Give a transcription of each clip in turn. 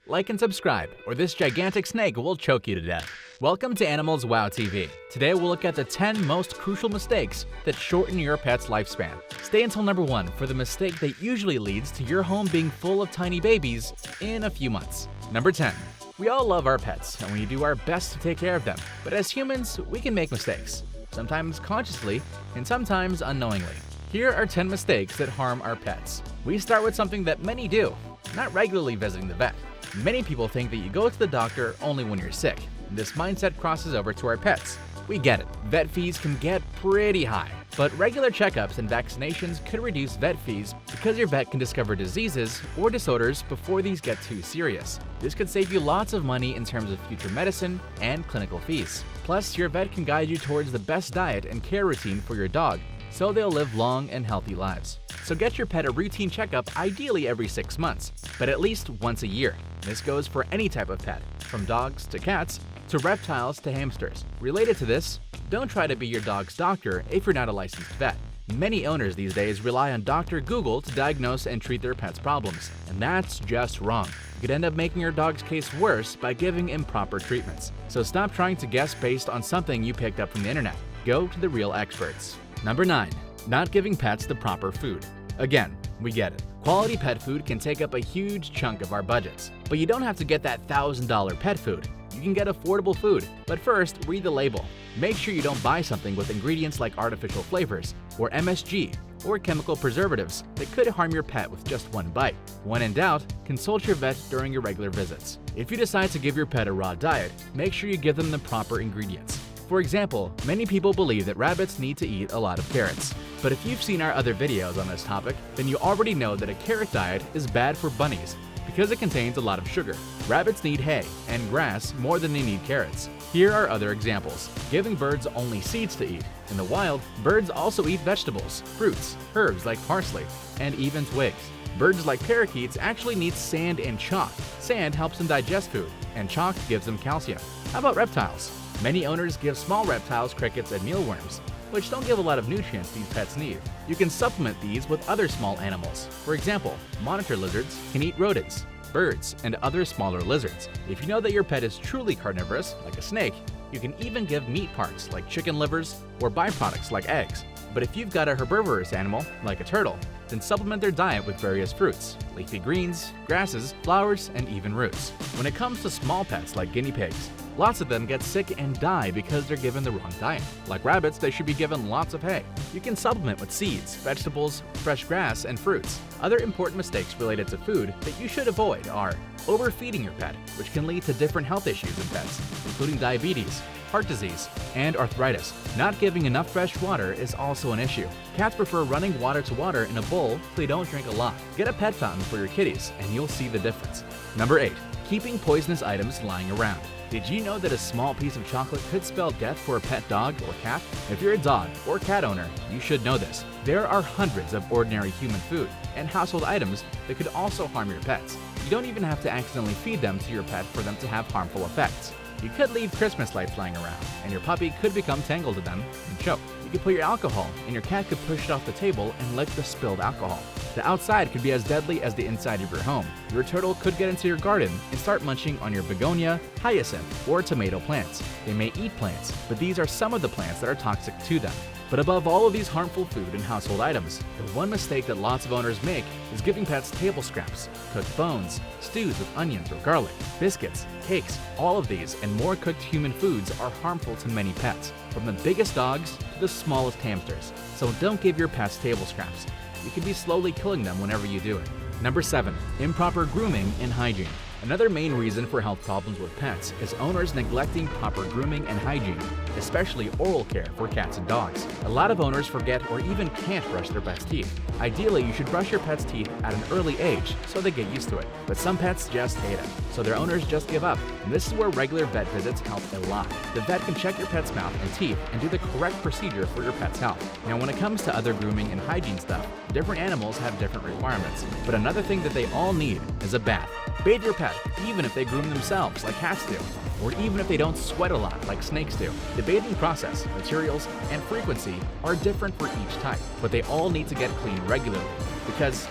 Like and subscribe, or this gigantic snake will choke you to death. Welcome to Animals Wow TV. Today we'll look at the 10 most crucial mistakes that shorten your pet's lifespan. Stay until number 1 for the mistake that usually leads to your home being full of tiny babies in a few months. Number 10. We all love our pets, and we do our best to take care of them. But as humans, we can make mistakes, sometimes consciously, and sometimes unknowingly. Here are 10 mistakes that harm our pets. We start with something that many do, not regularly visiting the vet. Many people think that you go to the doctor only when you're sick. This mindset crosses over to our pets. We get it, vet fees can get pretty high, but regular checkups and vaccinations could reduce vet fees because your vet can discover diseases or disorders before these get too serious. This could save you lots of money in terms of future medicine and clinical fees. Plus, your vet can guide you towards the best diet and care routine for your dog, so they'll live long and healthy lives. So get your pet a routine checkup, ideally every 6 months, but at least once a year. This goes for any type of pet, from dogs to cats, to reptiles to hamsters. Related to this, don't try to be your dog's doctor if you're not a licensed vet. Many owners these days rely on Dr. Google to diagnose and treat their pet's problems, and that's just wrong. You could end up making your dog's case worse by giving improper treatments. So stop trying to guess based on something you picked up from the internet. Go to the real experts. Number 9. Not giving pets the proper food. Again, we get it. Quality pet food can take up a huge chunk of our budgets. But you don't have to get that $1,000 pet food. You can get affordable food, but first, read the label. Make sure you don't buy something with ingredients like artificial flavors, or MSG, or chemical preservatives that could harm your pet with just one bite. When in doubt, consult your vet during your regular visits. If you decide to give your pet a raw diet, make sure you give them the proper ingredients. For example, many people believe that rabbits need to eat a lot of carrots. But if you've seen our other videos on this topic, then you already know that a carrot diet is bad for bunnies because it contains a lot of sugar. Rabbits need hay and grass more than they need carrots. Here are other examples. Giving birds only seeds to eat. In the wild, birds also eat vegetables, fruits, herbs like parsley, and even twigs. Birds like parakeets actually need sand and chalk. Sand helps them digest food, and chalk gives them calcium. How about reptiles? Many owners give small reptiles crickets and mealworms, which don't give a lot of nutrients these pets need. You can supplement these with other small animals. For example, monitor lizards can eat rodents, birds, and other smaller lizards. If you know that your pet is truly carnivorous, like a snake, you can even give meat parts like chicken livers or byproducts like eggs. But if you've got a herbivorous animal, like a turtle, then supplement their diet with various fruits, leafy greens, grasses, flowers, and even roots. When it comes to small pets like guinea pigs, lots of them get sick and die because they're given the wrong diet. Like rabbits, they should be given lots of hay. You can supplement with seeds, vegetables, fresh grass, and fruits. Other important mistakes related to food that you should avoid are overfeeding your pet, which can lead to different health issues in pets, including diabetes, heart disease, and arthritis. Not giving enough fresh water is also an issue. Cats prefer running water to water in a bowl so they don't drink a lot. Get a pet fountain for your kitties and you'll see the difference. Number 8. Keeping poisonous items lying around. Did you know that a small piece of chocolate could spell death for a pet dog or cat? If you're a dog or cat owner, you should know this. There are hundreds of ordinary human food and household items that could also harm your pets. You don't even have to accidentally feed them to your pet for them to have harmful effects. You could leave Christmas lights lying around, and your puppy could become tangled to them and choke. You could put your alcohol, and your cat could push it off the table and lick the spilled alcohol. The outside could be as deadly as the inside of your home. Your turtle could get into your garden and start munching on your begonia, hyacinth, or tomato plants. They may eat plants, but these are some of the plants that are toxic to them. But above all of these harmful food and household items, the one mistake that lots of owners make is giving pets table scraps, cooked bones, stews with onions or garlic, biscuits, cakes. All of these and more cooked human foods are harmful to many pets, from the biggest dogs to the smallest hamsters. So don't give your pets table scraps. You could be slowly killing them whenever you do it. Number 7. Improper grooming and hygiene. Another main reason for health problems with pets is owners neglecting proper grooming and hygiene, especially oral care for cats and dogs. A lot of owners forget or even can't brush their pet's teeth. Ideally, you should brush your pet's teeth at an early age so they get used to it. But some pets just hate it, so their owners just give up. And this is where regular vet visits help a lot. The vet can check your pet's mouth and teeth and do the correct procedure for your pet's health. Now, when it comes to other grooming and hygiene stuff, different animals have different requirements. But another thing that they all need is a bath. Bathe your pet, even if they groom themselves like cats do, or even if they don't sweat a lot like snakes do. The bathing process, materials, and frequency are different for each type, but they all need to get cleaned regularly. Because,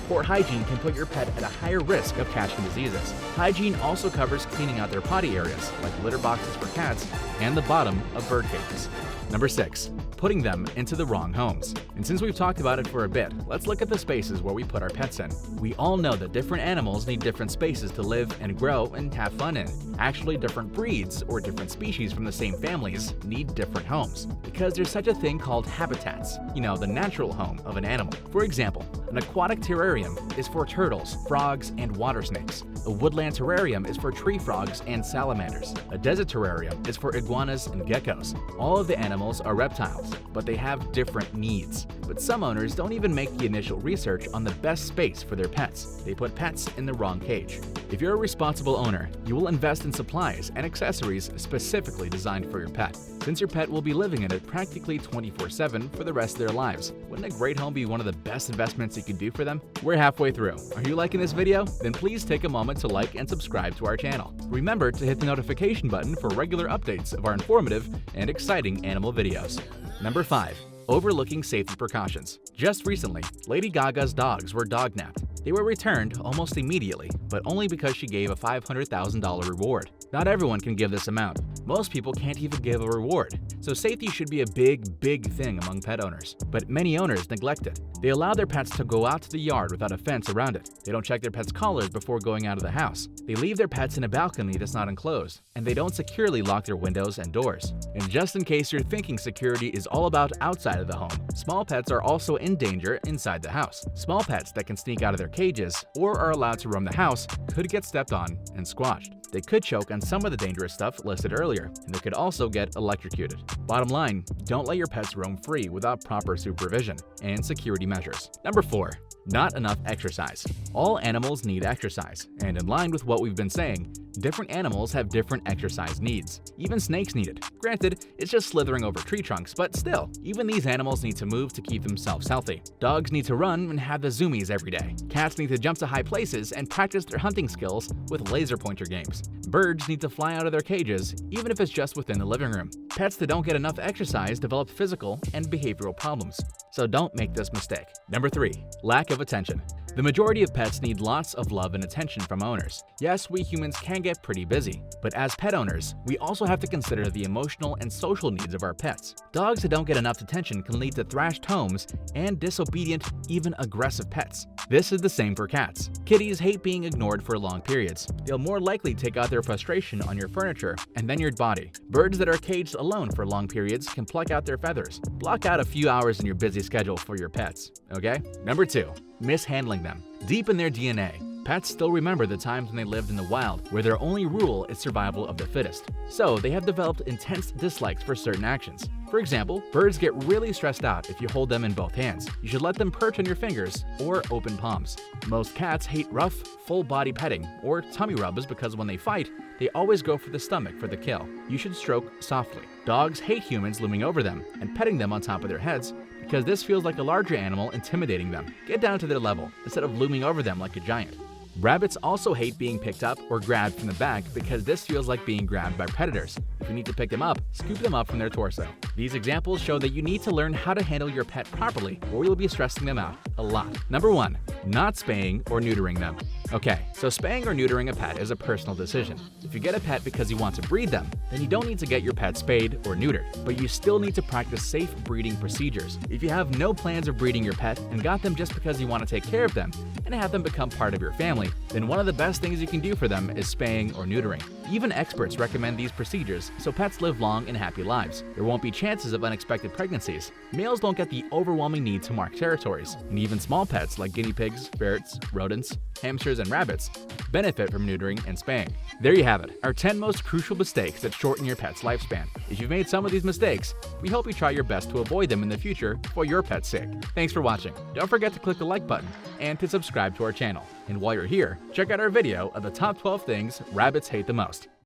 poor hygiene can put your pet at a higher risk of catching diseases. Hygiene also covers cleaning out their potty areas, like litter boxes for cats and the bottom of bird cages. Number 6. Putting them into the wrong homes. And since we've talked about it for a bit, let's look at the spaces where we put our pets in. We all know that different animals need different spaces to live and grow and have fun in. Actually, different breeds or different species from the same families need different homes, because there's such a thing called habitats, the natural home of an animal. For example, an aquatic terrarium is for turtles, frogs, and water snakes. A woodland terrarium is for tree frogs and salamanders. A desert terrarium is for iguanas and geckos. All of the animals are reptiles, but they have different needs. But some owners don't even make the initial research on the best space for their pets. They put pets in the wrong cage. If you're a responsible owner, you will invest in supplies and accessories specifically designed for your pet, since your pet will be living in it practically 24/7 for the rest of their lives. Wouldn't a great home be one of the best investments you could do for them? We're halfway through. Are you liking this video? Then please take a moment to like and subscribe to our channel. Remember to hit the notification button for regular updates of our informative and exciting animal videos. Number 5. Overlooking safety precautions. Just recently, Lady Gaga's dogs were dog-napped. They were returned almost immediately, but only because she gave a $500,000 reward. Not everyone can give this amount. Most people can't even give a reward. So safety should be a big thing among pet owners. But many owners neglect it. They allow their pets to go out to the yard without a fence around it. They don't check their pets' collars before going out of the house. They leave their pets in a balcony that's not enclosed, and they don't securely lock their windows and doors. And just in case you're thinking security is all about outside of the home, small pets are also in danger inside the house. Small pets that can sneak out of their cages or are allowed to roam the house could get stepped on and squashed. They could choke on some of the dangerous stuff listed earlier, and they could also get electrocuted. Bottom line, don't let your pets roam free without proper supervision and security measures. Number 4. Not enough exercise. All animals need exercise, and in line with what we've been saying, different animals have different exercise needs. Even snakes need it. Granted, it's just slithering over tree trunks, but still, even these animals need to move to keep themselves healthy. Dogs need to run and have the zoomies every day. Cats need to jump to high places and practice their hunting skills with laser pointer games. Birds need to fly out of their cages, even if it's just within the living room. Pets that don't get enough exercise develop physical and behavioral problems. So don't make this mistake. Number 3. Lack of attention. The majority of pets need lots of love and attention from owners. Yes, we humans can get pretty busy, but as pet owners, we also have to consider the emotional and social needs of our pets. Dogs that don't get enough attention can lead to thrashed homes and disobedient, even aggressive pets. This is the same for cats. Kitties hate being ignored for long periods. They'll more likely take out their frustration on your furniture and then your body. Birds that are caged alone for long periods can pluck out their feathers. Block out a few hours in your busy schedule for your pets, okay? Number 2. Mishandling them. Deep in their DNA, pets still remember the times when they lived in the wild, where their only rule is survival of the fittest. So they have developed intense dislikes for certain actions. For example, birds get really stressed out if you hold them in both hands. You should let them perch on your fingers or open palms. Most cats hate rough, full-body petting or tummy rubs because when they fight, they always go for the stomach for the kill. You should stroke softly. Dogs hate humans looming over them and petting them on top of their heads because this feels like a larger animal intimidating them. Get down to their level instead of looming over them like a giant. Rabbits also hate being picked up or grabbed from the back because this feels like being grabbed by predators. If you need to pick them up, scoop them up from their torso. These examples show that you need to learn how to handle your pet properly or you'll be stressing them out a lot. Number 1. Not spaying or neutering them. Okay, so spaying or neutering a pet is a personal decision. If you get a pet because you want to breed them, then you don't need to get your pet spayed or neutered, but you still need to practice safe breeding procedures. If you have no plans of breeding your pet and got them just because you want to take care of them and have them become part of your family, then one of the best things you can do for them is spaying or neutering. Even experts recommend these procedures so pets live long and happy lives. There won't be chances of unexpected pregnancies. Males don't get the overwhelming need to mark territories, and even small pets like guinea pigs, ferrets, rodents, hamsters, and rabbits benefit from neutering and spaying. There you have it, our 10 most crucial mistakes that shorten your pet's lifespan. If you've made some of these mistakes, we hope you try your best to avoid them in the future for your pet's sake. Thanks for watching. Don't forget to click the like button and to subscribe to our channel. And while you're here, check out our video of the top 12 things rabbits hate the most.